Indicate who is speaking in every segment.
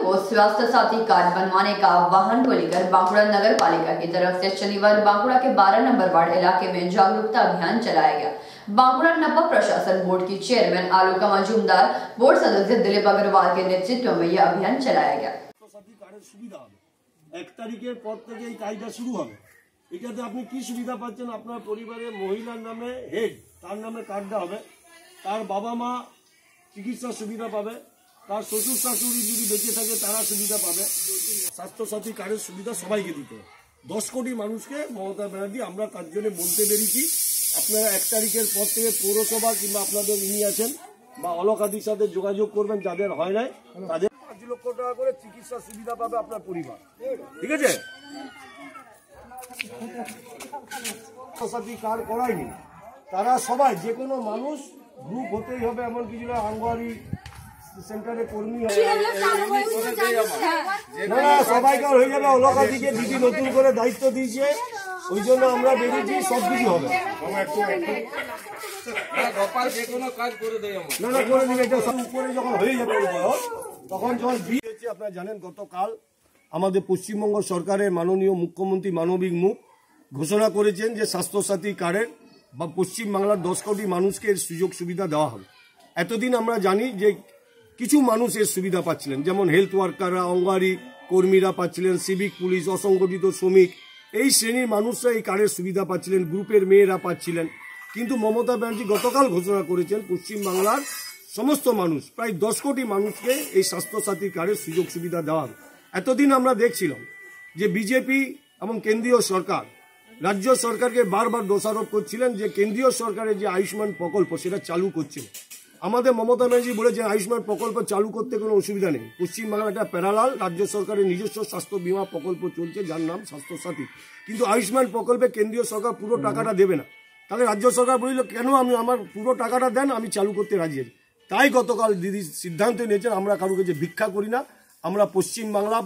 Speaker 1: को स्वास्थ्य साथी कार्ड बनवाने का आह्वान को लेकर बांकुड़ा नगर पालिका की तरफ से शनिवार बांकुड़ा के 12 नंबर वार्ड इलाके में जागरूकता अभियान चलाया गया। बांकुड़ा नपा प्रशासन बोर्ड की चेयरमैन आलूका मजूमदार, बोर्ड सदस्य दिलीप अग्रवाल के नेतृत्व में यह अभियान चलाया गया।
Speaker 2: एक तारीखेर पर থেকে এই কাজটা শুরু হবে। এটাতে আপনি কি সুবিধা পাচ্ছেন? আপনার পরিবারের মহিলার নামে হেড, তার নামে কার্ডটা হবে, তার বাবা মা চিকিৎসা সুবিধা পাবে, তার শ্বশুর শাশুড়ি যদি বেঁচে থাকে তারা সুবিধা পাবে। স্বাস্থ্যসাথী কার্ডের সুবিধা সবাইকে দিতে হবে। 10 কোটি মানুষকে মমতা ব্যানার্জি আমরা তার জন্য বলতে পেরেছি আপনারা 1 তারিখের পর থেকে পৌরসভা কিংবা আপনাদের ইনি আছেন বা অলকাদির সাথে যোগাযোগ করবেন, যাদের হয় নাই তাদের 5 লক্ষ টাকা করে চিকিৎসা সুবিধা পাবে আপনার পরিবার। ঠিক আছে? স্বাস্থ্যসাথী কার্ড করায়নি তারা সবাই, যে কোনো মানুষ গ্রুপ হতেই হবে, এমন কিছু না আঙ্গনওয়াড়ি সেন্টারে কর্মী হবে না, সবাইকে হয়ে যাবে। অলকাদিকে দিদি নতুন করে দায়িত্ব দিয়েছে, ওই জন্য আমরা বেরিয়েছি, সব কিছু হবে। না না করে দিবে, এটা সব উপরে যখন হয়ে যাবে তখন যখন বিয়ে হচ্ছে। আপনারা জানেন গতকাল আমাদের পশ্চিমবঙ্গ সরকারের মাননীয় মুখ্যমন্ত্রী মানবিক মুখ ঘোষণা করেছেন যে স্বাস্থ্যসাথী কার্ডের বা পশ্চিমবাংলার 10 কোটি মানুষকে এর সুযোগ সুবিধা দেওয়া হবে। এতদিন আমরা জানি যে কিছু মানুষ এর সুবিধা পাচ্ছিলেন, যেমন হেলথ ওয়ার্কাররা, অঙ্গনওয়াড়ি কর্মীরা পাচ্ছিলেন, সিভিক পুলিশ, অসংগঠিত শ্রমিক, এই শ্রেণীর মানুষরা এই কার্ডের সুবিধা পাচ্ছিলেন, গ্রুপের মেয়েরা পাচ্ছিলেন। কিন্তু মমতা ব্যানার্জি গতকাল ঘোষণা করেছেন পশ্চিমবাংলার সমস্ত মানুষ, প্রায় 10 কোটি মানুষকে এই স্বাস্থ্যসাথী কার্ডের সুযোগ সুবিধা দেওয়া হবে। এতদিন আমরা দেখছিলাম যে বিজেপি এবং কেন্দ্রীয় সরকার রাজ্য সরকারকে বারবার দোষারোপ করছিলেন যে কেন্দ্রীয় সরকারের যে আয়ুষ্মান প্রকল্প সেটা চালু করছে। আমাদের মমতা ব্যানার্জি বলেছেন আয়ুষ্মান প্রকল্প চালু করতে কোনো অসুবিধা নেই। পশ্চিমবাংলা একটা প্যারালাল রাজ্য সরকারের নিজস্ব স্বাস্থ্য বীমা প্রকল্প চলছে, যার নাম স্বাস্থ্যসাথী। কিন্তু আয়ুষ্মান প্রকল্পে কেন্দ্রীয় সরকার পুরো টাকাটা দেবে না। তাহলে রাজ্য সরকার বলল কেন আমি আমার পুরো টাকাটা দেন, আমি চালু করতে রাজি আছি। তাই গতকাল দিদি সিদ্ধান্ত নিয়েছেন আমরা কারো কাছে ভিক্ষা করি না, আমরা পশ্চিমবাংলা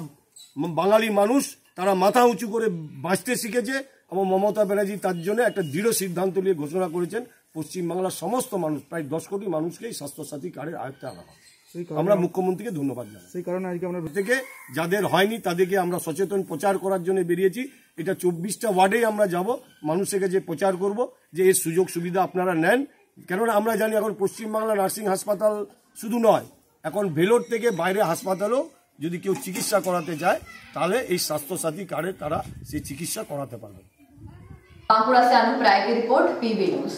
Speaker 2: বাঙালি মানুষ তারা মাথা উঁচু করে বাঁচতে শিখেছে এবং মমতা ব্যানার্জি তার জন্য একটা দৃঢ় সিদ্ধান্ত নিয়ে ঘোষণা করেছেন পশ্চিমবাংলার সমস্ত মানুষ, প্রায় 10 কোটি মানুষকে এই স্বাস্থ্যসাথী কার্ডের আয়ত্তে আনা হবে। আমরা মুখ্যমন্ত্রীকে ধন্যবাদ জানাই। সেই কারণে আজকে আমরা থেকে যাদের হয়নি তাদেরকে আমরা সচেতন প্রচার করার জন্য বেরিয়েছি। এটা 24টা ওয়ার্ডেই আমরা যাব, মানুষের কাছে প্রচার করব যে এর সুযোগ সুবিধা আপনারা নেন। কেননা আমরা জানি এখন পশ্চিমবাংলা নার্সিং হাসপাতাল শুধু নয়, এখন ভেলোর থেকে বাইরে হাসপাতালও যদি কেউ চিকিৎসা করাতে চায় তাহলে এই স্বাস্থ্যসাথী কার্ডে তারা সেই চিকিৎসা করাতে পারবে।
Speaker 1: बांकुड़ा से अनुप राय की रिपोर्ट, PB न्यूज।